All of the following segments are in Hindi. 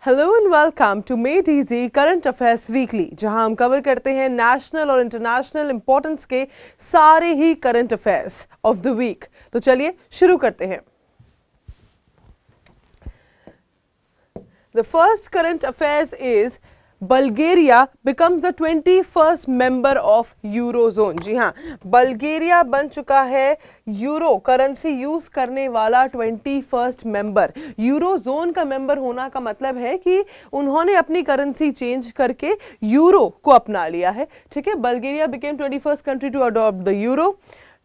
Hello and welcome to made easy current affairs weekly, जहां हम कवर करते हैं नेशनल और इंटरनेशनल इंपॉर्टेंस के सारे ही current affairs of the week. तो चलिए शुरू करते हैं। The first current affairs is Bulgaria becomes the 21st member of Eurozone. जी हाँ, बल्गेरिया बन चुका है यूरो करेंसी यूज करने वाला 21st मेंबर। यूरोजोन का मेंबर होना का मतलब है कि उन्होंने अपनी करेंसी चेंज करके यूरो को अपना लिया है। ठीक है, Bulgaria became 21st country to adopt the euro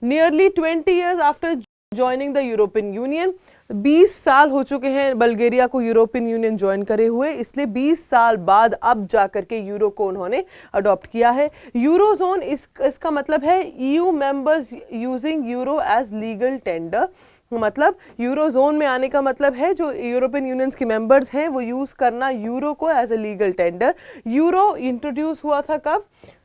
nearly 20 years after joining the European union. 20 साल हो चुके हैं बल्गेरिया को यूरोपियन यूनियन ज्वाइन करे हुए, इसलिए 20 साल बाद अब जाकर के यूरो को उन्होंने अडॉप्ट किया है। यूरोजोन इसका मतलब है EU members using euro as legal tender. मतलब यूरोजोन में आने का मतलब है जो यूरोपियन यूनियंस के मेंबर्स हैं वो यूज करना यूरो को as a legal tender. Euro introduce हुआ था कब?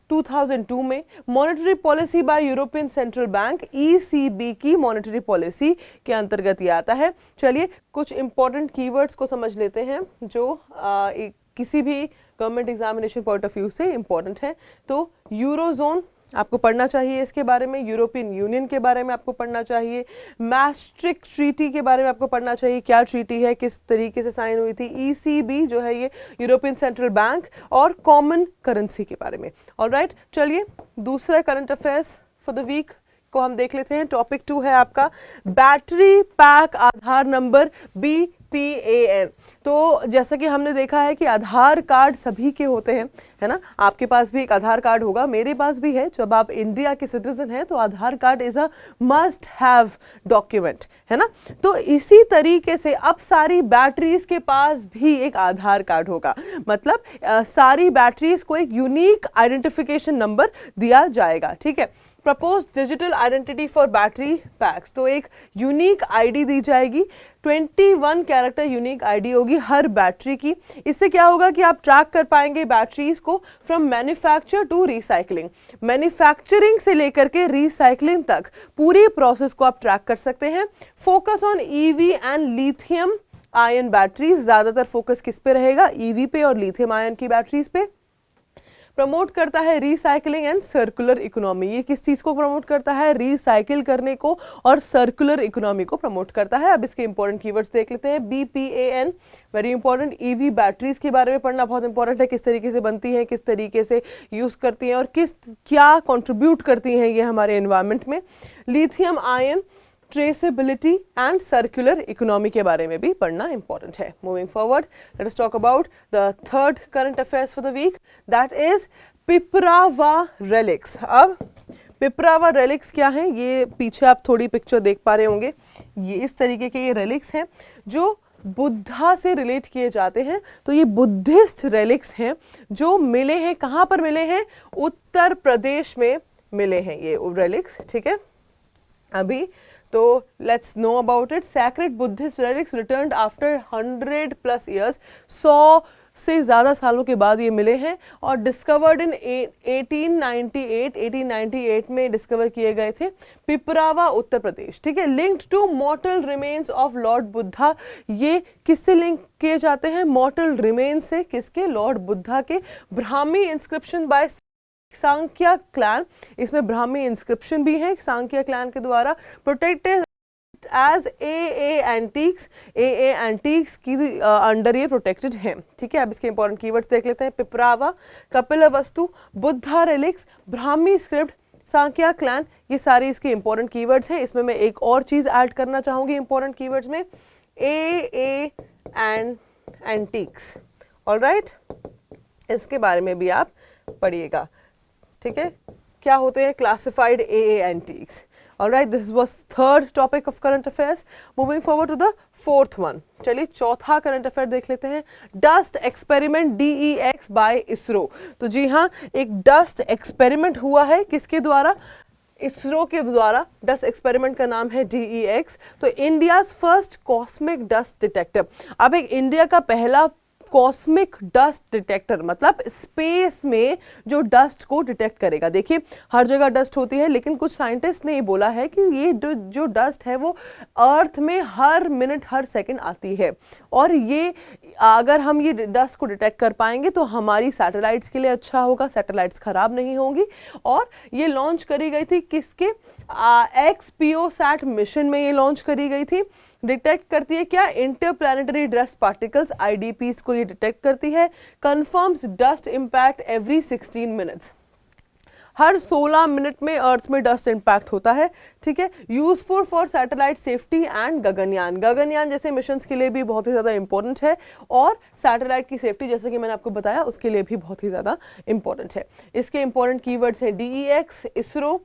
2002 में। Monetary policy by European central bank ECB की मॉनेटरी पॉलिसी के अंतर्गत ये आता है। चलिए कुछ इंपॉर्टेंट कीवर्ड्स को समझ लेते हैं जो किसी भी government examination point of view से इंपॉर्टेंट है। तो यूरोजोन आपको पढ़ना चाहिए, इसके बारे में यूरोपियन यूनियन के बारे में आपको पढ़ना चाहिए, मैस्ट्रिक्ट ट्रीटी के बारे में आपको पढ़ना चाहिए, क्या ट्रीटी है, किस तरीके से साइन हुई थी, ECB जो है ये यूरोपियन सेंट्रल बैंक, और कॉमन करेंसी के बारे में। ऑलराइट, चलिए दूसरा current affairs for the week को हम देख लेते हैं। टॉपिक 2 है आपका battery pack Aadhaar number BPAN। तो जैसा कि हमने देखा है कि आधार कार्ड सभी के होते हैं, है ना। आपके पास भी एक आधार कार्ड होगा, मेरे पास भी है। जब आप इंडिया के सिटीजन हैं तो Aadhaar card is a must have document, है ना। तो इसी तरीके से अब सारी बैटरीज के पास भी एक आधार कार्ड होगा। मतलब सारी बैटरीज को एक यूनिक आइडेंटिफिकेशन नंबर दिया जाएगा। ठीक है, propose digital identity for battery PACS. तो एक यूनिक आईडी दी जाएगी, 21 कैरेक्टर यूनिक आईडी होगी हर बैटरी की। इससे क्या होगा कि आप ट्रैक कर पाएंगे बैटरीज को from manufacture to recycling. Manufacturing से लेकर के रिसाइकलिंग तक पूरी प्रोसेस को आप ट्रैक कर सकते हैं। Focus on EV and lithium ion batteries. ज्यादातर फोकस किस पे रहेगा? EV पे और लिथियम आयन की बैटरीज पे। प्रमोट करता है रिसाइकलिंग एंड सर्कुलर इकोनॉमी। ये किस चीज को प्रमोट करता है? रिसाइकिल करने को और सर्कुलर इकोनॉमी को प्रमोट करता है। अब इसके इंपॉर्टेंट कीवर्ड्स देख लेते हैं। BPAN very important. EV batteries के बारे में पढ़ना बहुत इंपॉर्टेंट है, किस तरीके से बनती हैं, किस तरीके से यूज करती हैं और क्या कंट्रीब्यूट करती हैं ये हमारे एनवायरमेंट में। Lithium ion, traceability and circular economy के बारे में भी पढ़ना इंपॉर्टेंट है। Moving forward, let us talk about the third current affairs for the week, that is Piprahwa relics. अब पिपरावा रेलिक्स क्या है? ये पीछे आप थोड़ी पिक्चर देख पा रहे होंगे, ये इस तरीके के ये रेलिक्स हैं जो बुद्धा से रिलेट किए जाते हैं। तो ये बुद्धिस्ट रेलिक्स हैं जो मिले हैं, कहाँ पर मिले हैं? उत्तर प्रदेश में मिले हैं ये रेलिक्स। ठीक है, अभी तो let's know about it. Sacred Buddhist relics returned after 100+ years. 100 से ज़्यादा सालों के बाद ये मिले हैं और डिस्कवर्ड इन 1898 में डिस्कवर किए गए थे, पिपरावा उत्तर प्रदेश। ठीक है, linked to mortal remains of lord Buddha. ये किससे लिंक किए जाते हैं? मॉर्टल रिमेन्स से। किसके? लॉर्ड बुद्धा के। Brahmi inscription by Sankhya clan, इसमें ब्राह्मी इंस्क्रिप्शन भी है सांख्या क्लैन के द्वारा। प्रोटेक्टेड एज AA एंटीक्स की अंडर ये प्रोटेक्टेड है। ठीक है, अब इसके इंपॉर्टेंट कीवर्ड्स देख लेते हैं। Piprahwa, Kapilavastu, Buddha relics, Brahmi script, Sankhya clan, ये सारे इसके इंपॉर्टेंट कीवर्ड्स हैं। इसमें मैं एक और चीज ऐड करना चाहूंगी इंपॉर्टेंट कीवर्ड्स में, AA एंड एंटीक्स। ऑलराइट, इसके बारे में भी आप पढ़िएगा। ठीक है, क्या होते हैं classified AA antiques. Alright, this was third topic of current affairs. Moving forward to the fourth one. चलिए चौथा करंट अफेयर देख लेते हैं। Dust experiment DEX by ISRO. तो जी हाँ, एक डस्ट एक्सपेरिमेंट हुआ है, किसके द्वारा? इसरो के द्वारा। डस्ट एक्सपेरिमेंट का नाम है DEX। तो India's first cosmic dust detector. अब एक इंडिया का पहला कॉस्मिक डस्ट डिटेक्टर, मतलब स्पेस में जो डस्ट को डिटेक्ट करेगा। देखिए हर जगह डस्ट होती है, लेकिन कुछ साइंटिस्ट ने ये बोला है कि ये जो डस्ट है वो अर्थ में हर मिनट हर सेकंड आती है, और ये अगर हम ये डस्ट को डिटेक्ट कर पाएंगे तो हमारी सैटेलाइट्स के लिए अच्छा होगा, सैटेलाइट्स खराब नहीं होंगी। और ये लॉन्च करी गई थी किसके, XPOSat मिशन में ये लॉन्च करी गई थी। डिटेक्ट करती है क्या, इंटरप्लैनेटरी डस्ट पार्टिकल्स IDPs को ये डिटेक्ट करती है। Confirms dust impact every 16 minutes, हर 16 मिनट में अर्थ में डस्ट इंपैक्ट होता है, ठीक है। Useful for satellite safety and Gaganyaan, Gaganyaan जैसे मिशंस के लिए भी बहुत ही ज़्यादा इंपॉर्टेंट है, और सैटेलाइट की सेफ्टी जैसे कि मैंने आपको बताया उसके लिए भी बहुत ही ज़्यादा इंपॉर्टेंट है। इसके इंपॉर्टेंट कीवर्ड्स हैं DEX, ISRO,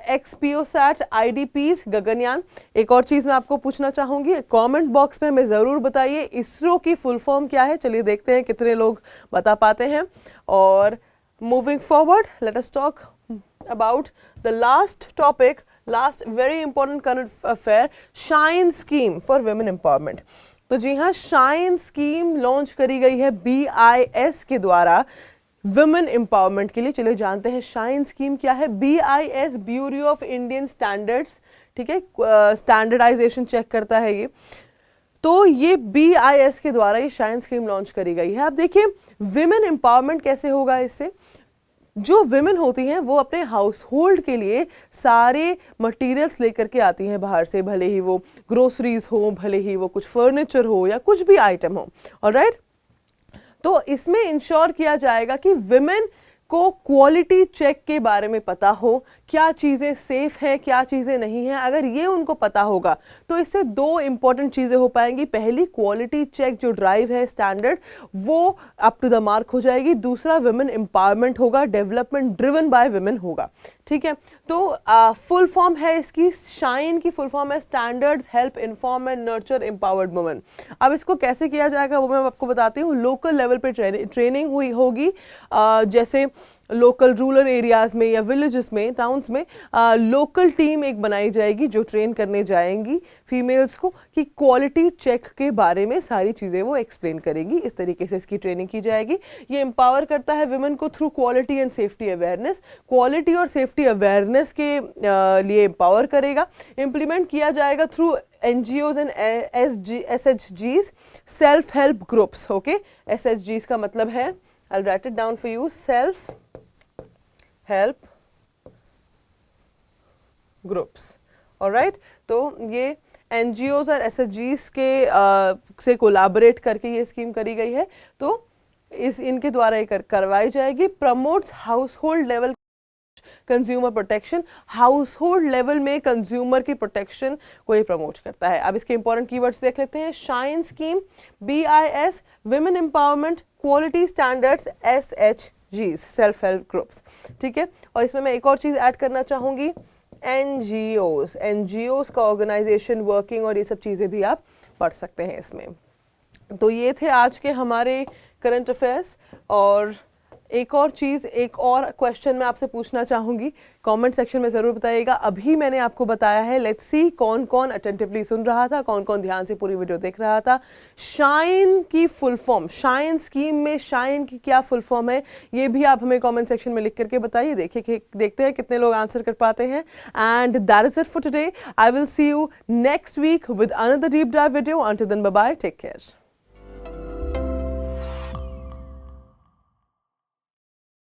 XPOSat, IDPs, Gaganyaan. एक और चीज़ मैं आपको पूछना चाहूँगी, कॉमेंट बॉक्स में हमें ज़रूर बताइए इसरो की फुल फॉर्म क्या है। चलिए देखते हैं कितने लोग बता पाते हैं। और moving forward, let us talk about the last topic, last very important current affair, Shine scheme for women empowerment। तो जी हाँ, शाइन स्कीम लॉन्च करी गई है BIS के द्वारा वुमेन एम्पावरमेंट के लिए। चलिए जानते हैं शाइन स्कीम क्या है। BIS, bureau of Indian standards, ठीक है, स्टैंडर्डाइजेशन चेक करता है ये। तो ये BIS के द्वारा ये शाइन स्कीम लॉन्च करी गई है। अब देखिए विमेन एम्पावरमेंट कैसे होगा इससे। जो विमेन होती हैं वो अपने हाउस होल्ड के लिए सारे मटेरियल्स लेकर के आती हैं बाहर से, भले ही वो ग्रोसरीज हो, भले ही वो कुछ फर्नीचर हो या कुछ भी आइटम हो, ऑलराइट। तो इसमें इंश्योर किया जाएगा कि विमेन को क्वालिटी चेक के बारे में पता हो, क्या चीज़ें सेफ हैं, क्या चीज़ें नहीं हैं। अगर ये उनको पता होगा तो इससे दो इंपॉर्टेंट चीज़ें हो पाएंगी। पहली, क्वालिटी चेक जो ड्राइव है स्टैंडर्ड वो अप टू द मार्क हो जाएगी। दूसरा, विमेन एम्पावरमेंट होगा, डेवलपमेंट ड्रिवन बाय विमेन होगा, ठीक है। तो फुल फॉर्म है इसकी, शाइन की फुल फॉर्म है standards help inform and nurture empowered women. अब इसको कैसे किया जाएगा वो मैं आपको बताती हूँ। लोकल लेवल पे ट्रेनिंग हुई होगी, जैसे लोकल रूरल एरियाज में या विलेजेस में, टाउन्स में लोकल टीम एक बनाई जाएगी जो ट्रेन करने जाएंगी फीमेल्स को कि क्वालिटी चेक के बारे में सारी चीज़ें वो एक्सप्लेन करेंगी। इस तरीके से इसकी ट्रेनिंग की जाएगी। ये एम्पावर करता है विमेन को through quality and safety awareness, quality और सेफ्टी अवेयरनेस के लिए एम्पावर करेगा। इम्प्लीमेंट किया जाएगा through NGOs and SHGs, self help groups. Okay, SHGs का मतलब है, I'll write it down for you, self help groups, alright। तो ये NGOs और SHGs के से कोलैबोरेट करके ये स्कीम करी गई है, तो इनके द्वारा ये करवाई जाएगी। Promotes house hold level consumer protection, house hold level में कंज्यूमर की प्रोटेक्शन को ये प्रमोट करता है। अब इसके इंपॉर्टेंट कीवर्ड्स देख लेते हैं। Shine scheme, BIS, women empowerment, quality standards, SHGs, self help groups, ठीक है। और इसमें मैं एक और चीज़ ऐड करना चाहूँगी, NGOs का ऑर्गेनाइजेशन, वर्किंग और ये सब चीज़ें भी आप पढ़ सकते हैं इसमें। तो ये थे आज के हमारे करंट अफेयर्स। और एक और चीज़, एक और क्वेश्चन मैं आपसे पूछना चाहूँगी, कमेंट सेक्शन में ज़रूर बताइएगा। अभी मैंने आपको बताया है, लेट्स सी कौन कौन अटेंटिवली सुन रहा था, कौन कौन ध्यान से पूरी वीडियो देख रहा था। शाइन की फुल फॉर्म, शाइन स्कीम में शाइन की क्या फुल फॉर्म है ये भी आप हमें कमेंट सेक्शन में लिख करके बताइए। देखिए देखते हैं कितने लोग आंसर कर पाते हैं। And that is it for today. I will see you next week with another deep dive video. Until then, bye bye, take care.